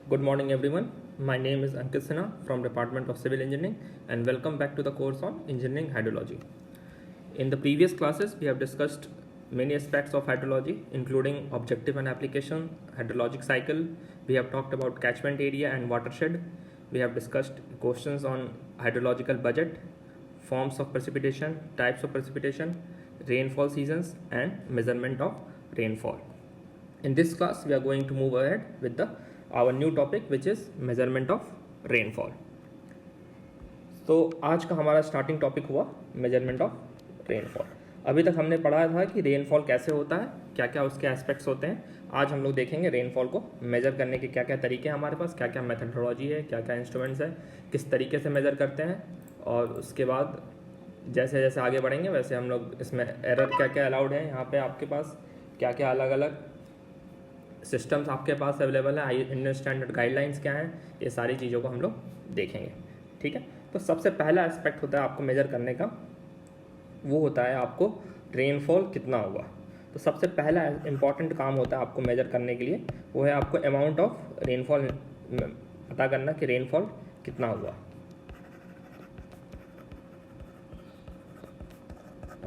Good morning everyone. My name is Ankit Sinha from Department of Civil Engineering and welcome back to the course on Engineering Hydrology. In the previous classes, we have discussed many aspects of hydrology including objective and application, hydrologic cycle. We have talked about catchment area and watershed. We have discussed questions on hydrological budget, forms of precipitation, types of precipitation, rainfall seasons and measurement of rainfall. In this class, we are going to move ahead with our new topic which is measurement of rainfall. तो आज का हमारा starting topic हुआ measurement of rainfall. अभी तक हमने पढ़ा था कि रेनफॉल कैसे होता है, क्या क्या उसके एस्पेक्ट्स होते हैं. आज हम लोग देखेंगे रेनफॉल को मेज़र करने के क्या क्या तरीके हैं हमारे पास, क्या क्या मेथडोलॉजी है, क्या क्या इंस्ट्रूमेंट्स है, किस तरीके से मेज़र करते हैं. और उसके बाद जैसे जैसे आगे बढ़ेंगे वैसे हम लोग इसमें एरर क्या क्या अलाउड है, यहाँ पे आपके पास क्या क्या अलग अलग सिस्टम्स आपके पास अवेलेबल है, इंडियन स्टैंडर्ड गाइडलाइंस क्या हैं, ये सारी चीज़ों को हम लोग देखेंगे. ठीक है. तो सबसे पहला एस्पेक्ट होता है आपको मेज़र करने का, वो होता है आपको रेनफॉल कितना हुआ. तो सबसे पहला इम्पॉर्टेंट काम होता है आपको मेज़र करने के लिए, वो है आपको अमाउंट ऑफ रेनफॉल पता करना कि रेनफॉल कितना हुआ.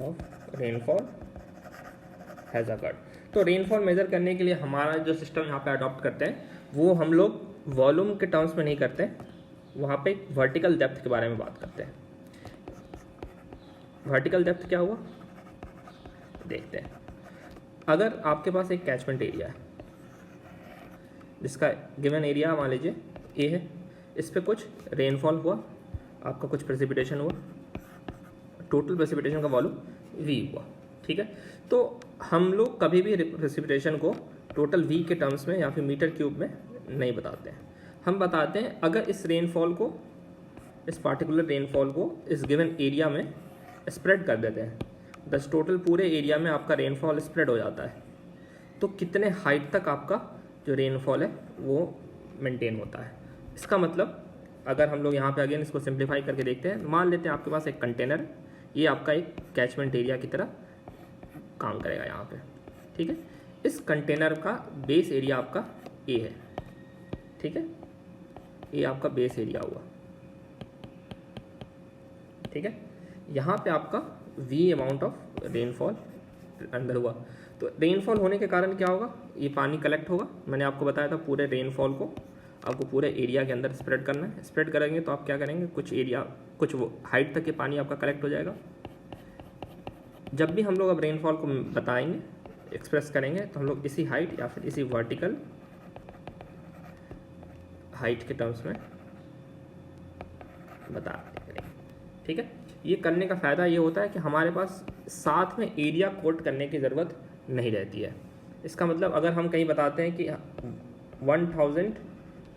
Of rainfall has occurred. तो रेनफॉल मेज़र करने के लिए हमारा जो सिस्टम यहाँ पे अडॉप्ट करते हैं वो हम लोग वॉल्यूम के टर्म्स में नहीं करते, वहाँ पे वर्टिकल डेप्थ के बारे में बात करते हैं. वर्टिकल डेप्थ क्या हुआ देखते हैं. अगर आपके पास एक कैचमेंट एरिया है जिसका गिवन एरिया मान लीजिए ए है, इस पर कुछ रेनफॉल हुआ, आपका कुछ प्रेसिपिटेशन हुआ, टोटल प्रेसिपिटेशन का वॉल्यूम वी हुआ. ठीक है. तो हम लोग कभी भी प्रेसिपिटेशन को टोटल वी के टर्म्स में या फिर मीटर क्यूब में नहीं बताते हैं. हम बताते हैं अगर इस रेनफॉल को, इस पार्टिकुलर रेनफॉल को इस गिवन एरिया में स्प्रेड कर देते हैं, बस टोटल पूरे एरिया में आपका रेनफॉल स्प्रेड हो जाता है, तो कितने हाइट तक आपका जो रेनफॉल है वो मेंटेन होता है. इसका मतलब अगर हम लोग यहाँ पे अगेन इसको सिंप्लीफाई करके देखते हैं, मान लेते हैं आपके पास एक कंटेनर, ये आपका एक कैचमेंट एरिया की तरह काम करेगा यहाँ पे. ठीक है. इस कंटेनर का बेस एरिया आपका ए है. ठीक है. ये आपका बेस एरिया हुआ. ठीक है. यहाँ पे आपका वी अमाउंट ऑफ रेनफॉल अंदर हुआ. तो रेनफॉल होने के कारण क्या होगा, ये पानी कलेक्ट होगा. मैंने आपको बताया था पूरे रेनफॉल को आपको पूरे एरिया के अंदर स्प्रेड करना है. स्प्रेड करेंगे तो आप क्या करेंगे, कुछ एरिया कुछ वो हाइट तक ये पानी आपका कलेक्ट हो जाएगा. जब भी हम लोग अब रेनफॉल को बताएंगे, एक्सप्रेस करेंगे, तो हम लोग इसी हाइट या फिर इसी वर्टिकल हाइट के टर्म्स में बता करेंगे. ठीक है. ये करने का फ़ायदा ये होता है कि हमारे पास साथ में एरिया कोट करने की ज़रूरत नहीं रहती है. इसका मतलब अगर हम कहीं बताते हैं कि 1000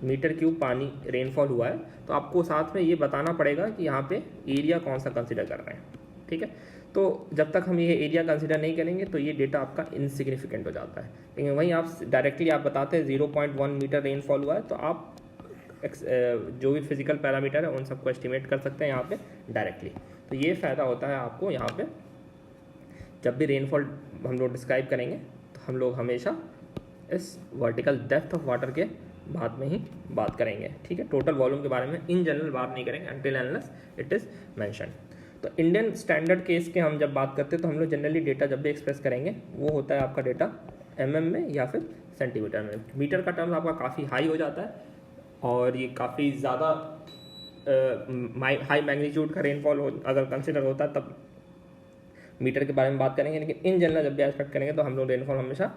मीटर क्यूब पानी रेनफॉल हुआ है, तो आपको साथ में ये बताना पड़ेगा कि यहाँ पे एरिया कौन सा कंसिडर कर रहे हैं. ठीक है. तो जब तक हम ये एरिया कंसिडर नहीं करेंगे तो ये डेटा आपका इनसिग्निफिकेंट हो जाता है. लेकिन वहीं आप डायरेक्टली आप बताते हैं 0.1 मीटर रेनफॉल हुआ है, तो आप जो भी फिजिकल पैरामीटर है उन सबको एस्टिमेट कर सकते हैं यहाँ पे डायरेक्टली. तो ये फ़ायदा होता है आपको यहाँ पे, जब भी रेनफॉल हम लोग डिस्क्राइब करेंगे तो हम लोग हमेशा इस वर्टिकल डेप्थ ऑफ वाटर के बाद में ही बात करेंगे. ठीक है. टोटल वॉल्यूम के बारे में इन जनरल बात नहीं करेंगे until unless it is mention. तो इंडियन स्टैंडर्ड केस के हम जब बात करते हैं तो हम लोग जनरली डेटा जब भी एक्सप्रेस करेंगे वो होता है आपका डेटा mm में या फिर सेंटीमीटर में. मीटर का टर्म आपका काफ़ी हाई हो जाता है और ये काफ़ी ज़्यादा हाई मैग्नीट्यूड का रेनफॉल अगर कंसिडर होता है तब मीटर के बारे में बात करेंगे. लेकिन इन जनरल जब भी एक्सपेक्ट करेंगे तो हम लोग रेनफॉल हमेशा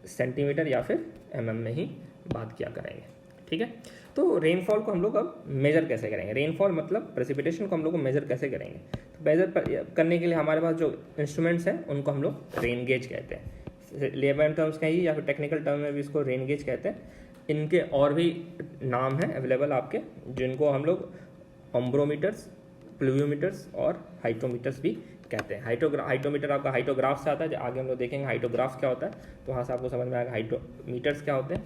सेंटीमीटर या फिर mm में ही बात किया करेंगे. ठीक है. तो रेनफॉल को हम लोग अब मेज़र कैसे करेंगे, रेनफॉल मतलब प्रेसिपिटेशन को हम लोग को मेज़र कैसे करेंगे. तो मेज़र करने के लिए हमारे पास जो इंस्ट्रूमेंट्स हैं उनको हम लोग रेन गेज कहते हैं. लेमैन टर्म्स कहिए या फिर टेक्निकल टर्म में भी इसको रेन गेज कहते हैं. इनके और भी नाम हैं अवेलेबल आपके, जिनको हम लोग ऑम्ब्रोमीटर्स, प्लूवियोमीटर्स और हाइड्रोमीटर्स भी कहते हैं. हाइड्रोमीटर आपका हाइड्रोग्राफ से आता है, आगे हम लोग देखेंगे हाइड्रोग्राफ क्या होता है, तो वहाँ से आपको समझ में आएगा हाइड्रोमीटर्स क्या होते हैं.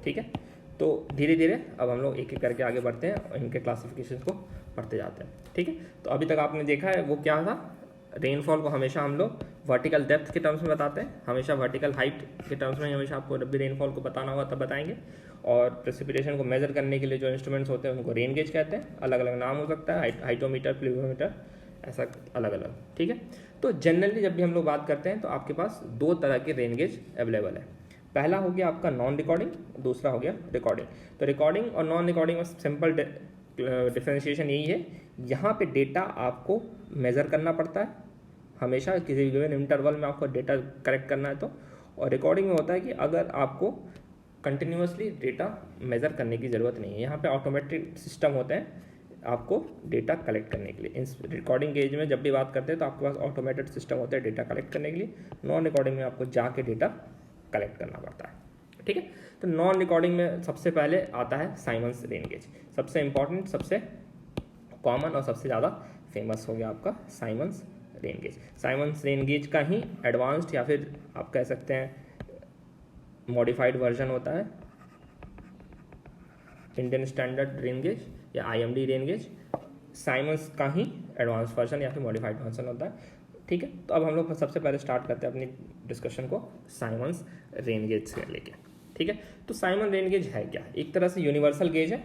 ठीक है. तो धीरे धीरे अब हम लोग एक एक करके आगे बढ़ते हैं और इनके क्लासिफिकेशन को पढ़ते जाते हैं. ठीक है. तो अभी तक आपने देखा है वो क्या था, रेनफॉल को हमेशा हम लोग वर्टिकल डेप्थ के टर्म्स में बताते हैं, हमेशा वर्टिकल हाइट के टर्म्स में हमेशा आपको जब भी रेनफॉल को बताना होगा तब बताएंगे। और प्रेसिपिटेशन को मेजर करने के लिए जो इंस्ट्रूमेंट्स होते हैं उनको रेन गेज कहते हैं, अलग अलग नाम हो सकता है, हाइटोमीटर, प्लूवियोमीटर, ऐसा अलग अलग, ठीक है। तो जनरली जब भी हम लोग बात करते हैं तो आपके पास दो तरह के रेन गेज अवेलेबल है। पहला हो गया आपका नॉन रिकॉर्डिंग, दूसरा हो गया रिकॉर्डिंग। तो रिकॉर्डिंग और नॉन रिकॉर्डिंग में सिंपल डिफरेंशिएशन यही है, यहाँ पे डेटा आपको मेज़र करना पड़ता है हमेशा, किसी भी गिवन इंटरवल में आपको डेटा कलेक्ट करना है तो। और रिकॉर्डिंग में होता है कि अगर आपको कंटिन्यूसली डेटा मेज़र करने की ज़रूरत नहीं है, यहाँ पे ऑटोमेटिक सिस्टम होते हैं आपको डेटा कलेक्ट करने के लिए। इस रिकॉर्डिंग के एज में जब भी बात करते हैं तो आपके पास ऑटोमेटेड सिस्टम होता है डेटा कलेक्ट करने के लिए। नॉन रिकॉर्डिंग में आपको जाके डेटा कलेक्ट करना पड़ता है, ठीक है। तो नॉन रिकॉर्डिंग में सबसे पहले आता है साइमन्स रेन गेज, सबसे इंपॉर्टेंट, सबसे कॉमन और सबसे ज़्यादा फेमस हो गया आपका Simons rain gauge. Simons rain gauge का ही एडवांस्ड या फिर आप कह सकते हैं मॉडिफाइड वर्जन होता है इंडियन स्टैंडर्ड रेन गेज या IMD रेन गेज। साइमन्स का ही एडवांस वर्जन या फिर मॉडिफाइड वर्जन होता है, ठीक है। तो अब हम लोग सबसे पहले स्टार्ट करते हैं अपनी डिस्कशन को साइमन्स रेन गेज से लेके, ठीक है। तो साइमन रेन गेज है क्या? एक तरह से यूनिवर्सल गेज है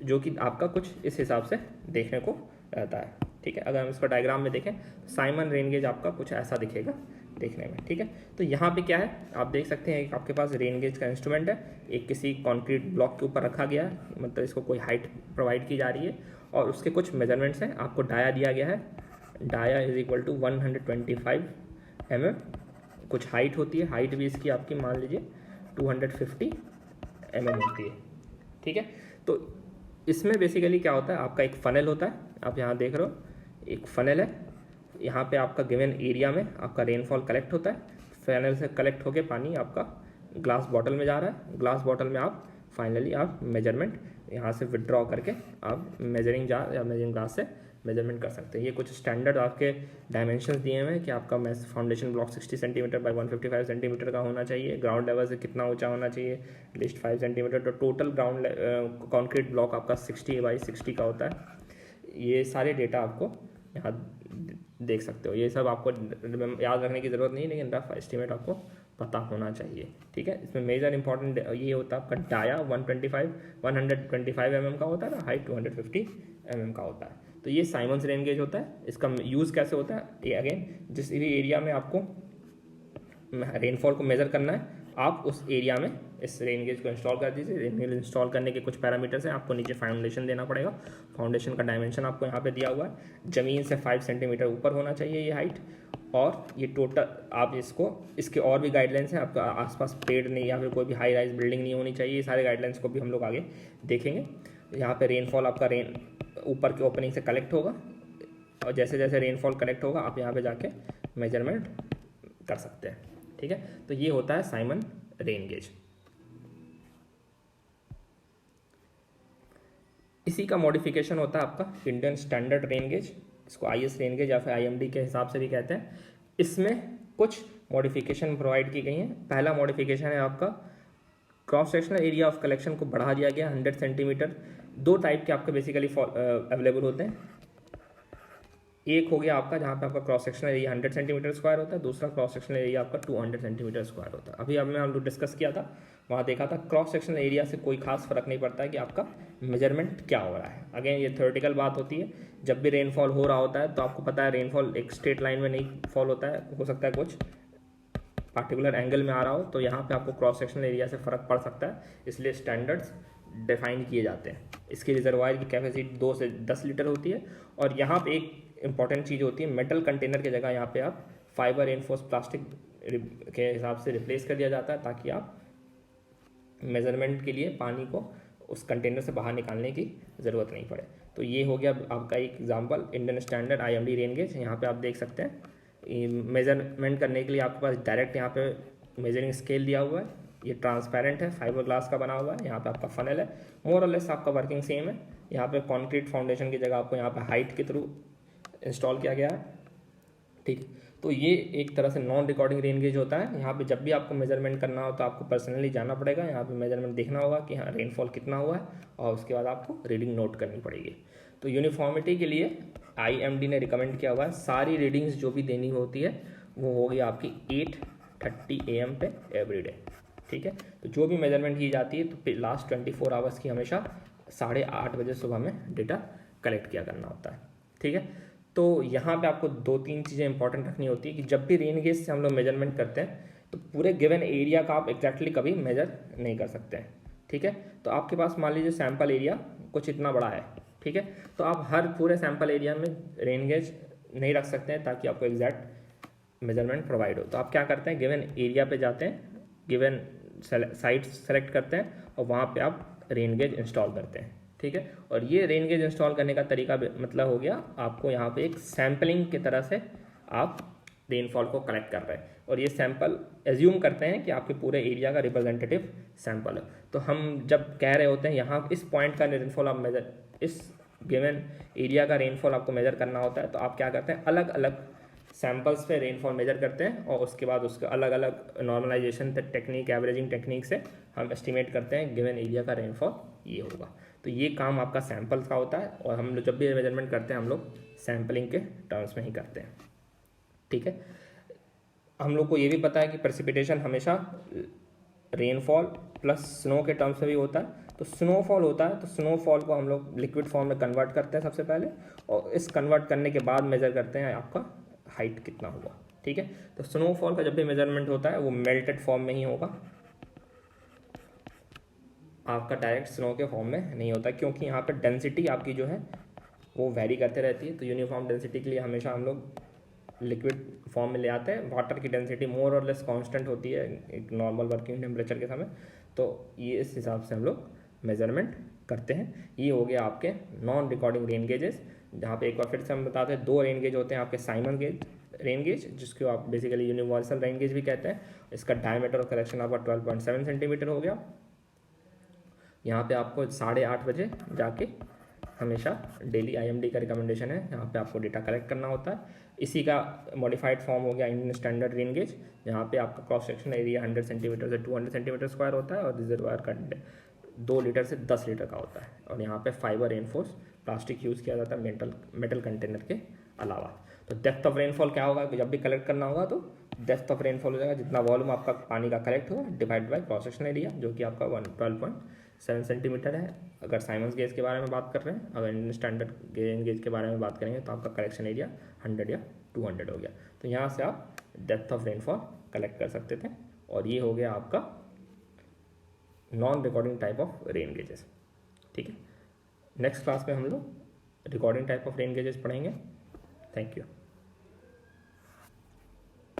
जो कि आपका कुछ इस हिसाब से देखने को रहता है, ठीक है। अगर हम इसको डायग्राम में देखें साइमन रेन गेज आपका कुछ ऐसा दिखेगा देखने में, ठीक है। तो यहाँ पे क्या है आप देख सकते हैं, आपके पास रेन गेज का इंस्ट्रूमेंट है, एक किसी कॉन्क्रीट ब्लॉक के ऊपर रखा गया है, मतलब इसको कोई हाइट प्रोवाइड की जा रही है और उसके कुछ मेजरमेंट्स हैं। आपको डाया दिया गया है, dia is equal to 125 mm, कुछ हाइट होती है, हाइट भी इसकी आपकी मान लीजिए 250 mm होती है, ठीक है। तो इसमें बेसिकली क्या होता है, आपका एक फनल होता है, आप यहाँ देख रहे हो एक फनल है, यहाँ पे आपका गिवन एरिया में आपका रेनफॉल कलेक्ट होता है, फनल से कलेक्ट होके पानी आपका ग्लास बॉटल में जा रहा है, ग्लास बॉटल में आप फाइनली आप मेजरमेंट यहाँ से विड्रॉ करके आप मेजरिंग जार या मेजरिंग ग्लास से मेजरमेंट कर सकते हैं। ये कुछ स्टैंडर्ड आपके डायमेंशंस दिए हुए हैं कि आपका foundation block 60 centimetre bye 155 centimetre का होना चाहिए, ग्राउंड लेवल से कितना ऊंचा होना चाहिए, लिस्ट 5 सेंटीमीटर, तो टोटल ग्राउंड कॉन्क्रीट ब्लॉक आपका 60 बाई 60 का होता है। ये सारे डेटा आपको यहाँ देख सकते हो, ये सब आपको याद रखने की ज़रूरत नहीं है, लेकिन रफ एस्टिमेट आपको पता होना चाहिए, ठीक है। इसमें मेजर इंपॉर्टेंट ये होता है आपका डाया 125 mm का होता है ना, हाइट 250 mm का होता है। तो ये साइमन्स रेन गेज होता है। इसका यूज़ कैसे होता है, ये अगेन जिस भी एरिया में आपको रेनफॉल को मेज़र करना है आप उस एरिया में इस रेन गेज को इंस्टॉल कर दीजिए। रेन गेज इंस्टॉल करने के कुछ पैरामीटर्स हैं, आपको नीचे फाउंडेशन देना पड़ेगा, फाउंडेशन का डायमेंशन आपको यहाँ पे दिया हुआ है, ज़मीन से 5 सेंटीमीटर ऊपर होना चाहिए ये हाइट, और ये टोटल आप इसको इसके और भी गाइडलाइंस हैं, आपका आसपास पेड़ नहीं या फिर कोई भी हाई राइज बिल्डिंग नहीं होनी चाहिए, ये सारे गाइडलाइंस को भी हम लोग आगे देखेंगे। यहाँ पे रेनफॉल आपका ऊपर के ओपनिंग से कलेक्ट होगा और जैसे जैसे रेनफॉल कलेक्ट होगा आप यहाँ पे जाके मेजरमेंट कर सकते हैं, ठीक है। तो ये होता है साइमन रेन गेज। इसी का मॉडिफिकेशन होता है आपका इंडियन स्टैंडर्ड रेन गेज, इसको IS रेन गेज या फिर IMD के हिसाब से भी कहते हैं। इसमें कुछ मॉडिफिकेशन प्रोवाइड की गई हैं। पहला मॉडिफिकेशन है आपका cross sectional area of collection को बढ़ा दिया गया 100 सेंटीमीटर। दो टाइप के आपके बेसिकली अवेलेबल होते हैं, एक हो गया आपका जहाँ पे आपका cross sectional area 100 centimetre square होता है, दूसरा क्रॉस सेक्शनल एरिया आपका 200 सेंटीमीटर स्क्वायर होता है। अभी हमने हम लोग डिस्कस किया था, वहाँ देखा था क्रॉस सेक्शनल एरिया से कोई खास फर्क नहीं पड़ता है कि आपका मेजरमेंट क्या हो रहा है। अगेन ये थ्योरेटिकल बात होती है, जब भी रेनफॉल हो रहा होता है तो आपको पता है रेनफॉल एक स्ट्रेट लाइन में नहीं फॉल होता है, हो सकता है कुछ पार्टिकुलर एंगल में आ रहा हो, तो यहाँ पे आपको क्रॉस सेक्शनल एरिया से फ़र्क पड़ सकता है, इसलिए स्टैंडर्ड्स डिफाइन किए जाते हैं। इसकी रिजर्वायर की कैपेसिटी 2 से 10 लीटर होती है, और यहाँ पे एक इंपॉर्टेंट चीज़ होती है, मेटल कंटेनर की जगह यहाँ पे आप फाइबर रेनफोर्स प्लास्टिक के हिसाब से रिप्लेस कर दिया जाता है, ताकि आप मेजरमेंट के लिए पानी को उस कंटेनर से बाहर निकालने की ज़रूरत नहीं पड़े। तो ये हो गया आपका एक example Indian standard IMD rain gauge. यहाँ पे आप देख सकते हैं मेजरमेंट करने के लिए आपके पास डायरेक्ट यहाँ पे मेजरिंग स्केल दिया हुआ है, ये ट्रांसपेरेंट है, फाइबर ग्लास का बना हुआ है, यहाँ पे आपका फनल है, मोर और लेस आपका वर्किंग सेम है। यहाँ पे कंक्रीट फाउंडेशन की जगह आपको यहाँ पे हाइट के थ्रू इंस्टॉल किया गया है, ठीक। तो ये एक तरह से नॉन रिकॉर्डिंग रेन गेज होता है। यहाँ पे जब भी आपको मेजरमेंट करना हो तो आपको पर्सनली जाना पड़ेगा, यहाँ पे मेजरमेंट देखना होगा कि हाँ रेनफॉल कितना हुआ है, और उसके बाद आपको रीडिंग नोट करनी पड़ेगी। तो यूनिफॉर्मिटी के लिए IMD ने रिकमेंड किया हुआ है सारी रीडिंग्स जो भी देनी होती है वो होगी आपकी 8:30 AM पे एवरी डे। ठीक है, तो जो भी मेजरमेंट की जाती है तो लास्ट 24 आवर्स की हमेशा 8:30 बजे सुबह में डेटा कलेक्ट किया करना होता है। ठीक है, तो यहाँ पे आपको 2-3 चीज़ें इंपॉर्टेंट रखनी होती है कि जब भी रेन गेज से हम लोग मेजरमेंट करते हैं तो पूरे गिवन एरिया का आप एग्जैक्टली कभी मेजर नहीं कर सकते हैं। ठीक है, तो आपके पास मान लीजिए सैम्पल एरिया कुछ इतना बड़ा है। ठीक है, तो आप हर पूरे सैम्पल एरिया में रेन गेज नहीं रख सकते हैं ताकि आपको एग्जैक्ट मेजरमेंट प्रोवाइड हो। तो आप क्या करते हैं, गिवन एरिया पे जाते हैं, गिवन साइट सेलेक्ट करते हैं और वहाँ पे आप रेन गेज इंस्टॉल करते हैं। ठीक है, और ये रेन गेज इंस्टॉल करने का तरीका मतलब हो गया आपको यहाँ पे एक सैम्पलिंग की तरह से आप रेनफॉल को कलेक्ट कर रहे हैं और ये सैंपल एज्यूम करते हैं कि आपके पूरे एरिया का रिप्रेजेंटेटिव सैंपल है। तो हम जब कह रहे होते हैं यहाँ इस पॉइंट का रेनफॉल आप मेजर, इस गिवन एरिया का रेनफॉल आपको मेजर करना होता है, तो आप क्या करते हैं, अलग अलग सैंपल्स पे रेनफॉल मेजर करते हैं और उसके बाद उसका अलग अलग नॉर्मलाइजेशन टेक्निक, एवरेजिंग टेक्निक से हम एस्टिमेट करते हैं गिवन एरिया का रेनफॉल ये होगा। तो ये काम आपका सैंपल्स का होता है और हम लोग जब भी मेजरमेंट करते हैं हम लोग सैम्पलिंग के टर्म्स में ही करते हैं। ठीक है, हम लोग को ये भी पता है कि प्रेसिपिटेशन हमेशा रेनफॉल प्लस स्नो के टर्म्स में भी होता है। तो स्नोफॉल होता है तो स्नोफॉल को हम लोग लिक्विड फॉर्म में कन्वर्ट करते हैं सबसे पहले और इस कन्वर्ट करने के बाद मेजर करते हैं आपका हाइट कितना हुआ। ठीक है, तो स्नोफॉल का जब भी मेजरमेंट होता है वो मेल्टेड फॉर्म में ही होगा, आपका डायरेक्ट स्नो के फॉर्म में नहीं होता क्योंकि यहाँ पर डेंसिटी आपकी जो है वो वेरी करते रहती है। तो यूनिफॉर्म डेंसिटी के लिए हमेशा हम लोग लिक्विड फॉर्म में ले आते हैं। वाटर की डेंसिटी मोर और लेस कांस्टेंट होती है एक नॉर्मल वर्किंग टेम्परेचर के समय, तो ये इस हिसाब से हम लोग मेजरमेंट करते हैं। ये हो गया आपके नॉन रिकॉर्डिंग रेन गेजेस, जहाँ पे एक बार फिर से हम बताते हैं 2 रेन गेज होते हैं आपके साइमन गेज रेन गेज, जिसको आप बेसिकली यूनिवर्सल रेन गेज भी कहते हैं। इसका डायमीटर ऑफ कलेक्शन आपका 12.7 सेंटीमीटर हो गया। यहाँ पे आपको 8:30 बजे जाके हमेशा डेली IMD का रिकमेंडेशन है, यहाँ पे आपको डेटा कलेक्ट करना होता है। इसी का मॉडिफाइड फॉर्म हो गया इंडियन स्टैंडर्ड रेन गेज, जहाँ पे आपका क्रॉस सेक्शन एरिया 100 सेंटीमीटर से 200 सेंटीमीटर स्क्वायर होता है और रिजर्वायर का 2 लीटर से 10 लीटर का होता है। और यहाँ पे फाइबर रेनफोर्स प्लास्टिक यूज़ किया जाता है मेटल कंटेनर के अलावा। तो डेप्थ ऑफ रेनफॉल क्या होगा, जब भी कलेक्ट करना होगा तो डेप्थ ऑफ रेनफॉल हो जाएगा जितना वॉल्यूम आपका पानी का कलेक्ट होगा divide by cross section area, जो कि आपका 12.7 सेंटीमीटर है। अगर साइमन्स गेज के बारे में बात कर रहे हैं, अगर इंडियन स्टैंडर्ड गेज के बारे में बात करेंगे तो आपका कलेक्शन एरिया 100 या 200 हो गया। तो यहाँ से आप डेप्थ ऑफ रेनफॉल कलेक्ट कर सकते थे और ये हो गया आपका non recording type of rain gauges. ठीक है, नेक्स्ट क्लास में हम लोग recording type of rain gauges पढ़ेंगे। Thank you.